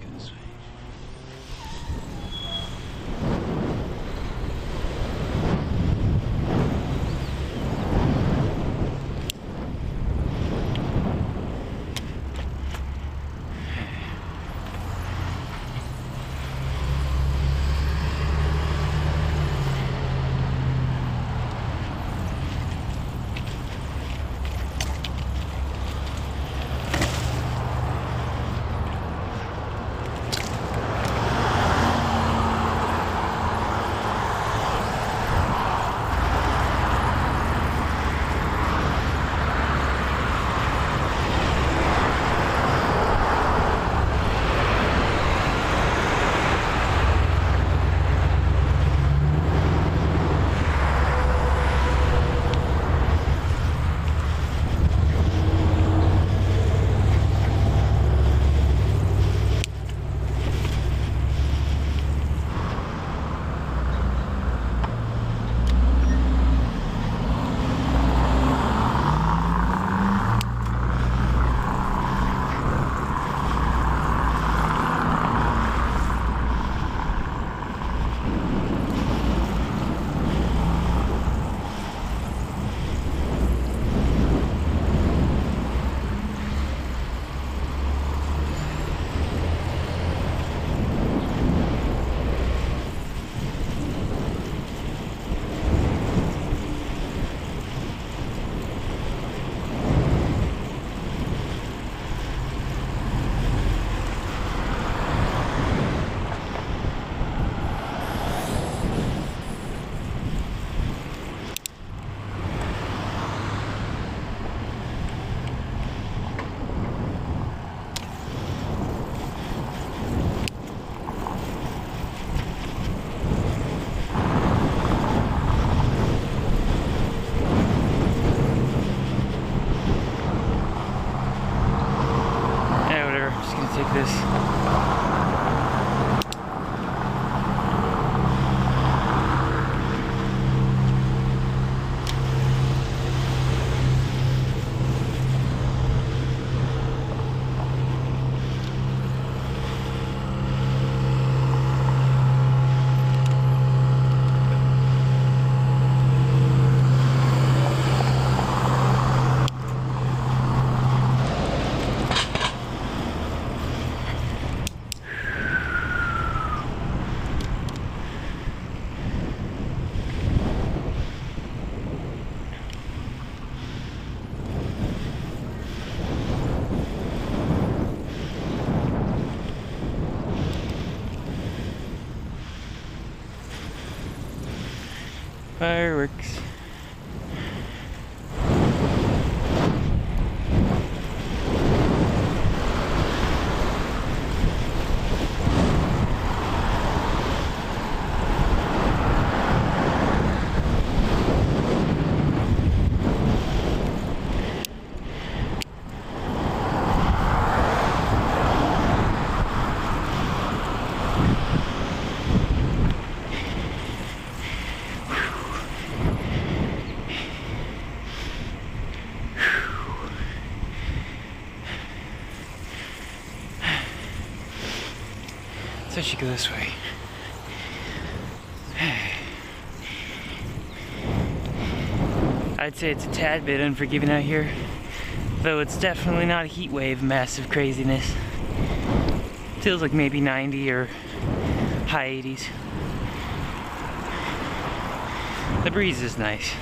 go this way. Fireworks. So I should go this way. I'd say it's a tad bit unforgiving out here, though it's definitely not a heat wave, massive craziness. Feels like maybe 90 or high 80s. The breeze is nice.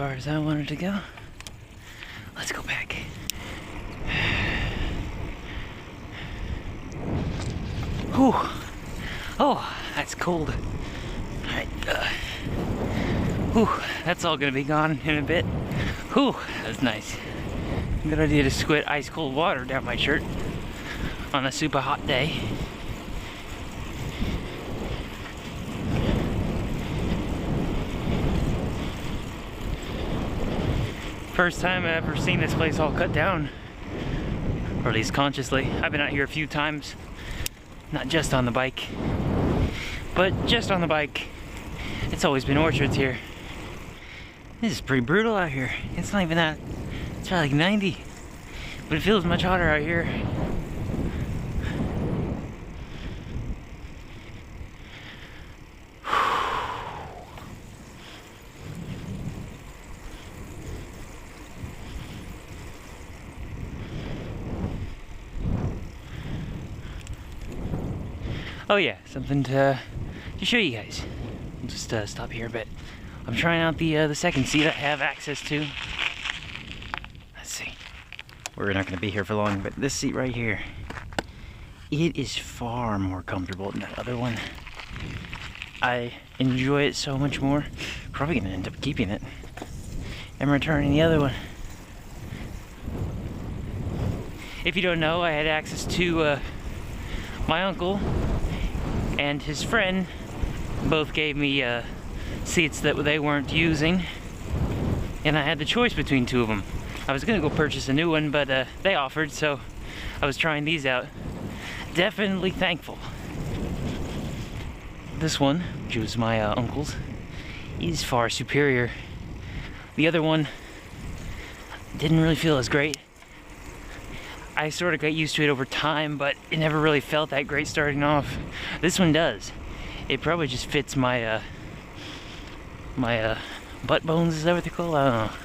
far as I wanted to go. Let's go back. Whew. Oh, that's cold. Alright. Whew, that's all gonna be gone in a bit. Whew, that's nice. Good idea to squid ice cold water down my shirt on a super hot day. First time I've ever seen this place all cut down, or at least consciously. I've been out here a few times, not just on the bike, but just on the bike. It's always been orchards here. This is pretty brutal out here. It's not even that, it's probably like 90, but it feels much hotter out here. Oh yeah, something to show you guys. I'll just stop here a bit. I'm trying out the second seat I have access to. Let's see. We're not going to be here for long, but this seat right here, it is far more comfortable than that other one. I enjoy it so much more. Probably going to end up keeping it and returning the other one. If you don't know, I had access to my uncle and his friend. Both gave me seats that they weren't using, and I had the choice between two of them. I was gonna go purchase a new one, but they offered, so I was trying these out. Definitely thankful. This one, which was my uncle's, is far superior. The other one didn't really feel as great. I sort of got used to it over time, but it never really felt that great starting off. This one does. It probably just fits my my butt bones, is that what they call it? I don't know.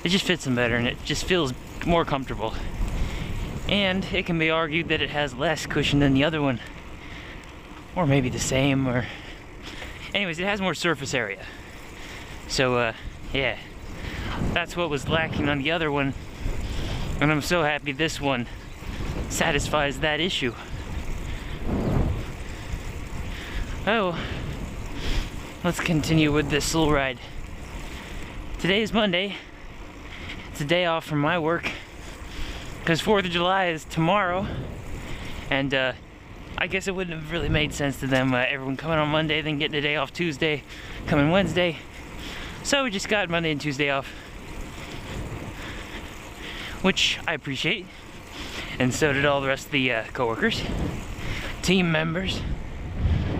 It just fits them better, and it just feels more comfortable. And it can be argued that it has less cushion than the other one, or maybe the same, or anyways, it has more surface area. So yeah, that's what was lacking on the other one, and I'm so happy this one satisfies that issue. Oh, let's continue with this little ride. Today is Monday. It's a day off from my work, because 4th of July is tomorrow, and I guess it wouldn't have really made sense to them, everyone coming on Monday, then getting a day off Tuesday, coming Wednesday. So we just got Monday and Tuesday off, which I appreciate, and so did all the rest of the co-workers, team members.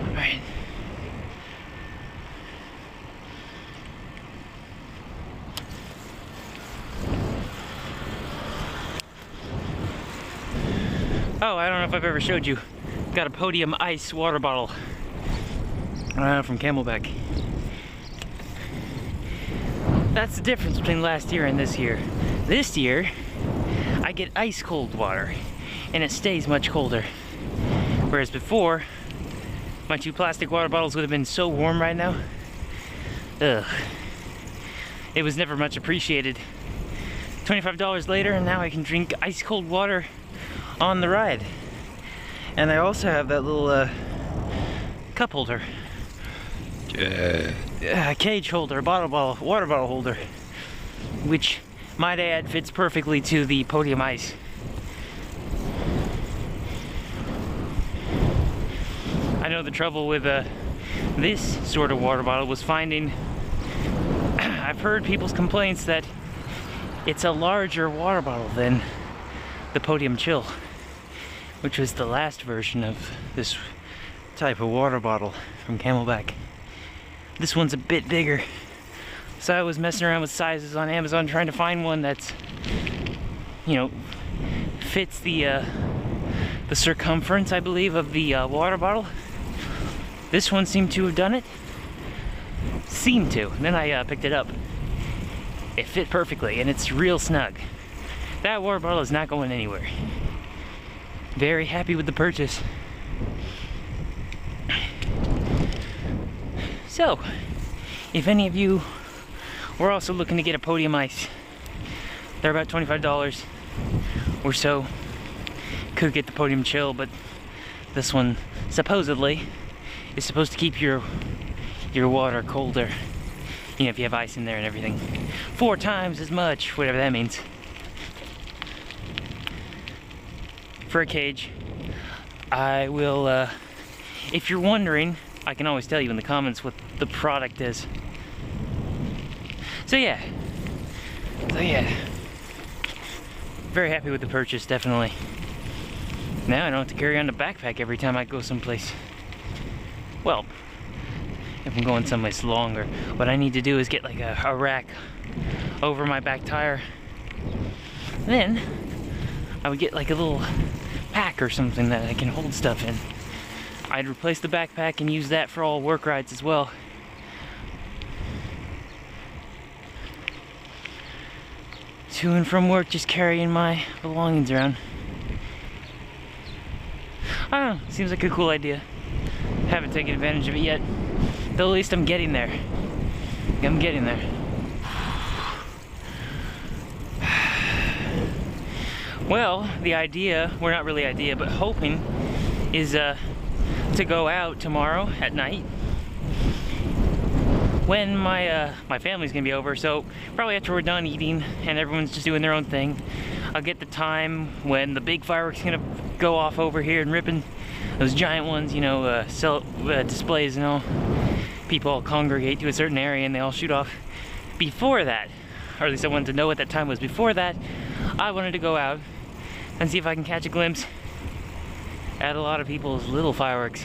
All right. Oh, I don't know if I've ever showed you. Got a Podium Ice water bottle from Camelback. That's the difference between last year and this year. This year, I get ice cold water, and it stays much colder. Whereas before, my two plastic water bottles would have been so warm right now. Ugh. It was never much appreciated. $25 later, and now I can drink ice cold water on the ride. And I also have that little cup holder, cage holder, water bottle holder, which might add fits perfectly to the Podium Ice. I know the trouble with this sort of water bottle was finding, I've heard people's complaints that it's a larger water bottle than the Podium Chill, which was the last version of this type of water bottle from Camelback. This one's a bit bigger. So I was messing around with sizes on Amazon trying to find one that's, you know, fits the circumference, I believe, of the water bottle. This one seemed to have done it. Seemed to. And then I picked it up. It fit perfectly, and it's real snug. That water bottle is not going anywhere. Very happy with the purchase. So, if any of you We're also looking to get a podium ice. They're about $25 or so. Could get the podium chill, but this one supposedly is supposed to keep your water colder. You know, if you have ice in there and everything. 4 times as much, whatever that means. For a cage, I will, if you're wondering, I can always tell you in the comments what the product is. So yeah. Very happy with the purchase, definitely. Now I don't have to carry on the backpack every time I go someplace. Well, if I'm going someplace longer, what I need to do is get like a rack over my back tire. Then I would get like a little pack or something that I can hold stuff in. I'd replace the backpack and use that for all work rides as well. To and from work, just carrying my belongings around. I don't know, seems like a cool idea. Haven't taken advantage of it yet, though at least I'm getting there. I'm getting there. Well, the idea, well, not really idea, but hoping is to go out tomorrow at night when my family's gonna be over. So probably after we're done eating and everyone's just doing their own thing, I'll get the time when the big fireworks are gonna go off over here and ripping those giant ones, you know, displays and all. People all congregate to a certain area and they all shoot off. Before that, or at least I wanted to know what that time was. Before that, I wanted to go out and see if I can catch a glimpse at a lot of people's little fireworks.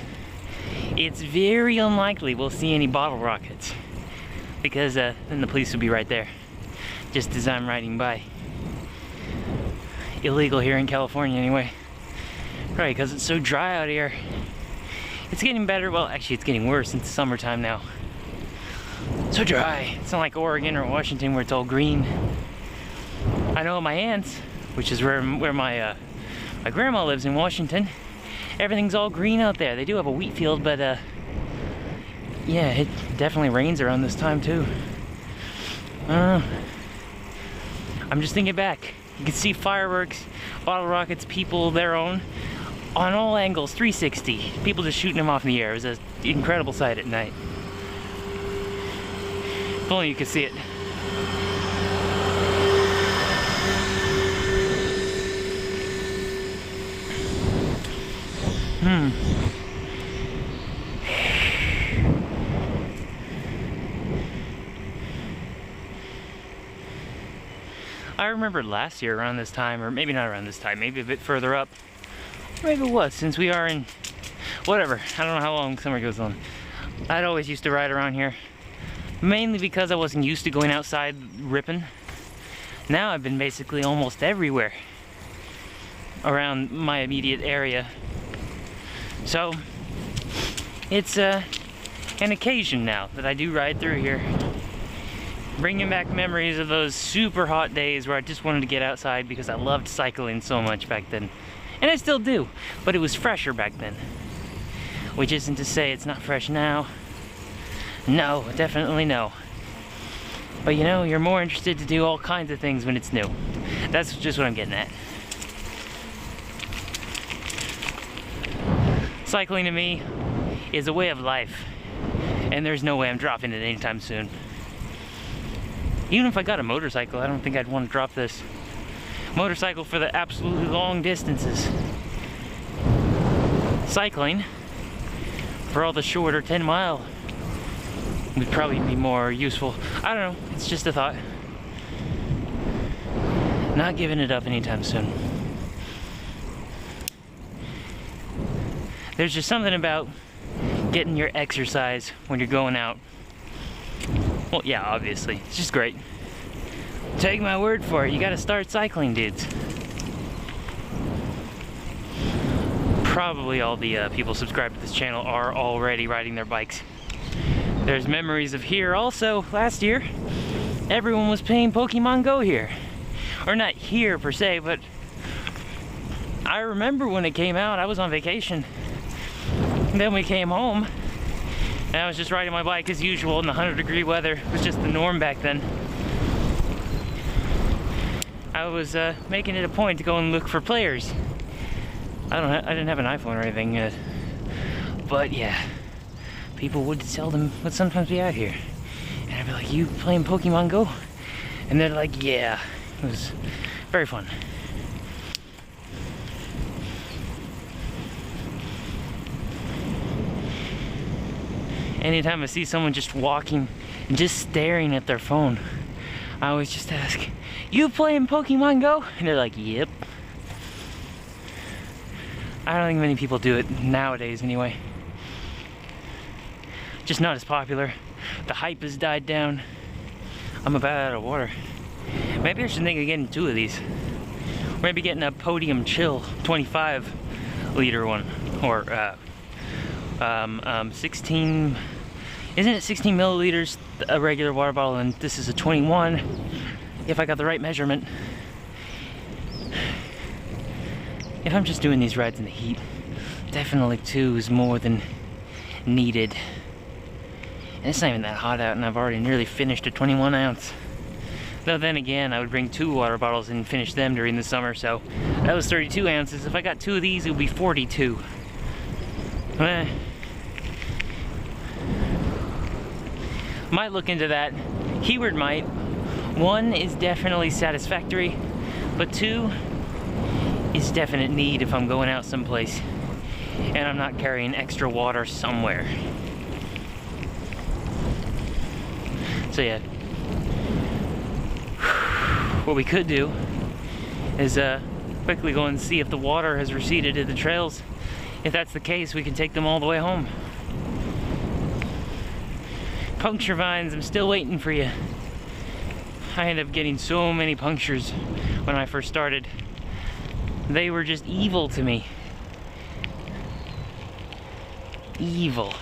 It's very unlikely we'll see any bottle rockets, because then the police will be right there, just as I'm riding by. Illegal here in California anyway. Probably because it's so dry out here. It's getting better, well actually it's getting worse since summertime now. So dry. It's not like Oregon or Washington where it's all green. I know my aunt's, which is where my grandma lives in Washington, everything's all green out there. They do have a wheat field, but yeah, it definitely rains around this time too. I'm just thinking back. You can see fireworks, bottle rockets, people their own, on all angles, 360. People just shooting them off in the air. It was an incredible sight at night. If only you could see it. I remember last year around this time, or maybe not around this time, maybe a bit further up. Maybe it was, since we are in, whatever, I don't know how long summer goes on. I'd always used to ride around here, mainly because I wasn't used to going outside ripping. Now I've been basically almost everywhere around my immediate area. So, it's an occasion now that I do ride through here. Bringing back memories of those super hot days where I just wanted to get outside because I loved cycling so much back then. And I still do, but it was fresher back then. Which isn't to say it's not fresh now. No, definitely no. But you know, you're more interested to do all kinds of things when it's new. That's just what I'm getting at. Cycling to me is a way of life, and there's no way I'm dropping it anytime soon. Even if I got a motorcycle, I don't think I'd want to drop this. Motorcycle for the absolutely long distances. Cycling for all the shorter 10-mile would probably be more useful. I don't know, it's just a thought. Not giving it up anytime soon. There's just something about getting your exercise when you're going out. Well, yeah, obviously. It's just great. Take my word for it. You gotta start cycling, dudes. Probably all the people subscribed to this channel are already riding their bikes. There's memories of here also. Last year, everyone was playing Pokemon Go here. Or not here per se, but I remember when it came out, I was on vacation. And then we came home, and I was just riding my bike as usual in the 100-degree weather. It was just the norm back then. I was making it a point to go and look for players. I didn't have an iPhone or anything yet, but yeah, people would sometimes be out here, and I'd be like, "You playing Pokemon Go?" And they're like, "Yeah." It was very fun. Anytime I see someone just walking and just staring at their phone, I always just ask, "You playing Pokemon Go?" And they're like, "Yep." I don't think many people do it nowadays anyway. Just not as popular. The hype has died down. I'm about out of water. Maybe I should think of getting 2 of these. Maybe getting a Podium Chill 25 liter one, or 16, isn't it 16 milliliters, a regular water bottle, and this is a 21, if I got the right measurement. If I'm just doing these rides in the heat, definitely 2 is more than needed. And it's not even that hot out, and I've already nearly finished a 21 ounce. Though then again, I would bring 2 water bottles and finish them during the summer, so that was 32 ounces. If I got 2 of these, it would be 42. Might look into that. Keyword might. 1 is definitely satisfactory, but 2 is definite need if I'm going out someplace and I'm not carrying extra water somewhere. So yeah, what we could do is quickly go and see if the water has receded to the trails. If that's the case, we can take them all the way home. Puncture vines, I'm still waiting for you. I ended up getting so many punctures when I first started. They were just evil to me. Evil.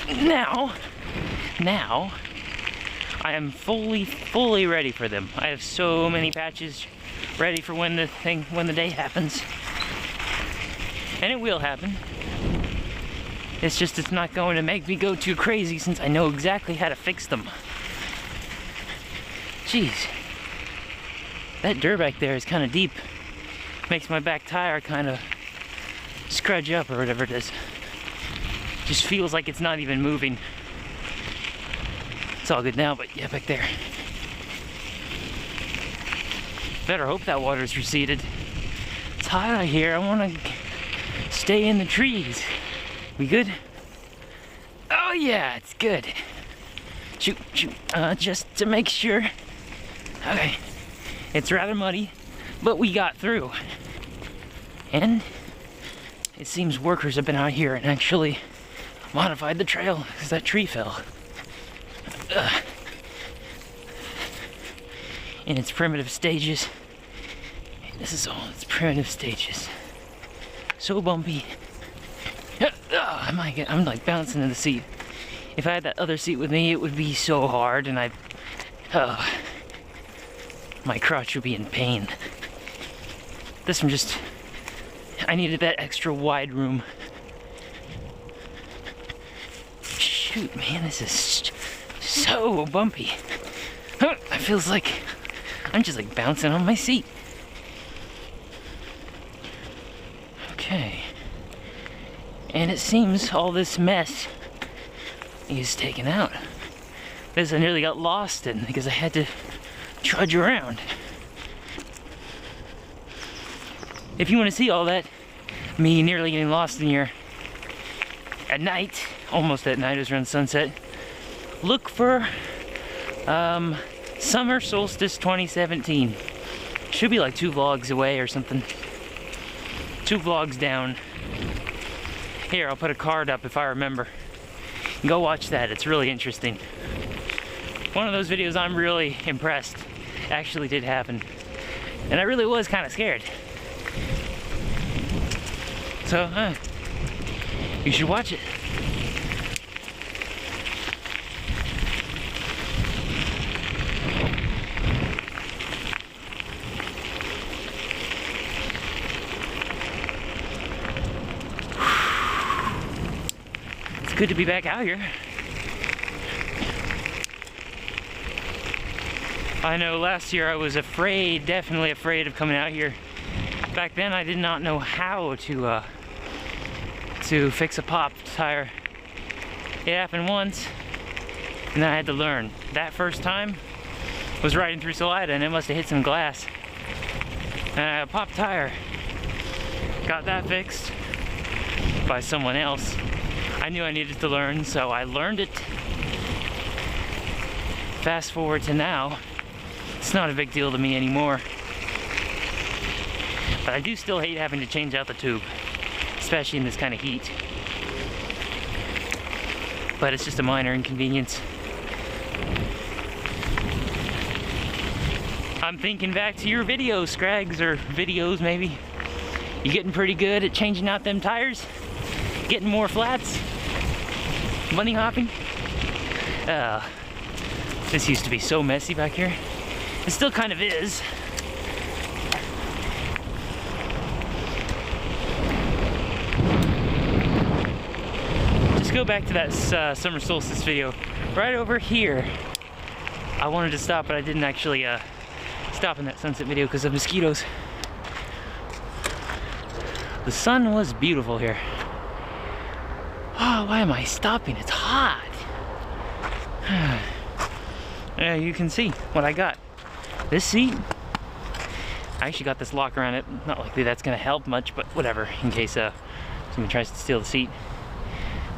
Now, I am fully ready for them. I have so many patches ready for when the day happens. And it will happen. It's just, it's not going to make me go too crazy since I know exactly how to fix them. Jeez. That dirt back there is kind of deep. Makes my back tire kind of scrudge up or whatever it is. Just feels like it's not even moving. It's all good now, but yeah, back there. Better hope that water's receded. It's hot out here. I want to stay in the trees. We good? Oh yeah, it's good. Shoot. Just to make sure. Okay. It's rather muddy, but we got through. And it seems workers have been out here and actually modified the trail because that tree fell. In its primitive stages. This is all its primitive stages. So bumpy. I'm like bouncing in the seat. If I had that other seat with me, it would be so hard, and my crotch would be in pain. This one just, I needed that extra wide room. Shoot, man, this is so bumpy. It feels like I'm just like bouncing on my seat. Okay. And it seems all this mess is taken out. This I nearly got lost in because I had to trudge around. If you want to see all that, me nearly getting lost in here at night, almost at night, it was around sunset, look for Summer Solstice 2017. Should be like 2 vlogs away or something. 2 vlogs down. Here, I'll put a card up if I remember. Go watch that, it's really interesting. One of those videos I'm really impressed actually did happen. And I really was kind of scared. So, you should watch it. It's good to be back out here. I know last year I was afraid, definitely afraid of coming out here. Back then I did not know how to fix a popped tire. It happened once, and then I had to learn. That first time was riding through Cygolite, and it must have hit some glass. And a popped tire. Got that fixed by someone else. I knew I needed to learn, so I learned it. Fast forward to now, it's not a big deal to me anymore. But I do still hate having to change out the tube, especially in this kind of heat. But it's just a minor inconvenience. I'm thinking back to your videos, Scrags, or videos maybe. You getting pretty good at changing out them tires? Getting more flats? Bunny hopping? This used to be so messy back here. It still kind of is. Just go back to that summer solstice video. Right over here. I wanted to stop, but I didn't actually stop in that sunset video because of mosquitoes. The sun was beautiful here. Oh, why am I stopping? It's hot. Yeah, you can see what I got. This seat, I actually got this lock around it. Not likely that's gonna help much, but whatever, in case someone tries to steal the seat.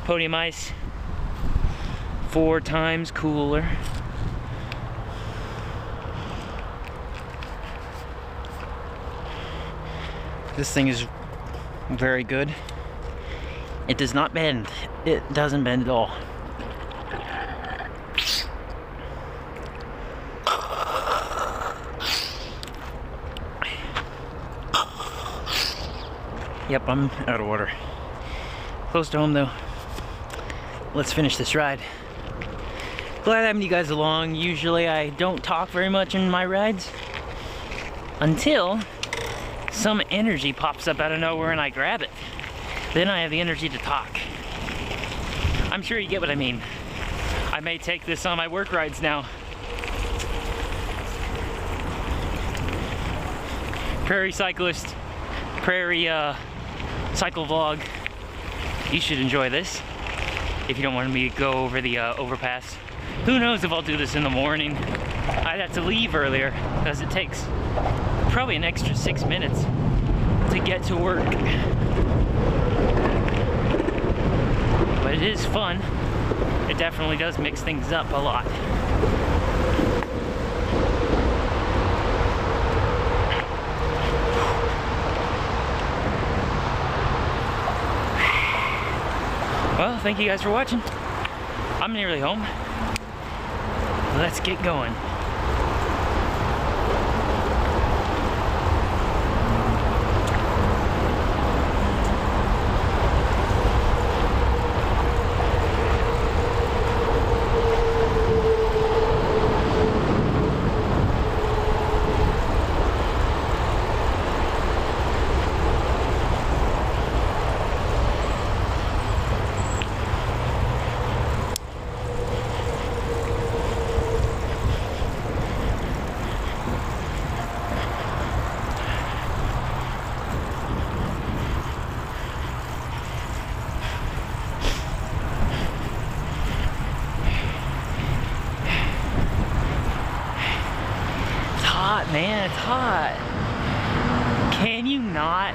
Podium ice, 4 times cooler. This thing is very good. It does not bend. It doesn't bend at all. Yep, I'm out of water. Close to home though. Let's finish this ride. Glad having you guys along. Usually I don't talk very much in my rides until some energy pops up out of nowhere and I grab it. Then I have the energy to talk. I'm sure you get what I mean. I may take this on my work rides now. Prairie cyclist, prairie cycle vlog. You should enjoy this if you don't want me to go over the overpass. Who knows if I'll do this in the morning. I'd have to leave earlier because it takes probably an extra 6 minutes to get to work. But it is fun. It definitely does mix things up a lot. Well, thank you guys for watching. I'm nearly home. Let's get going. Man, it's hot. Can you not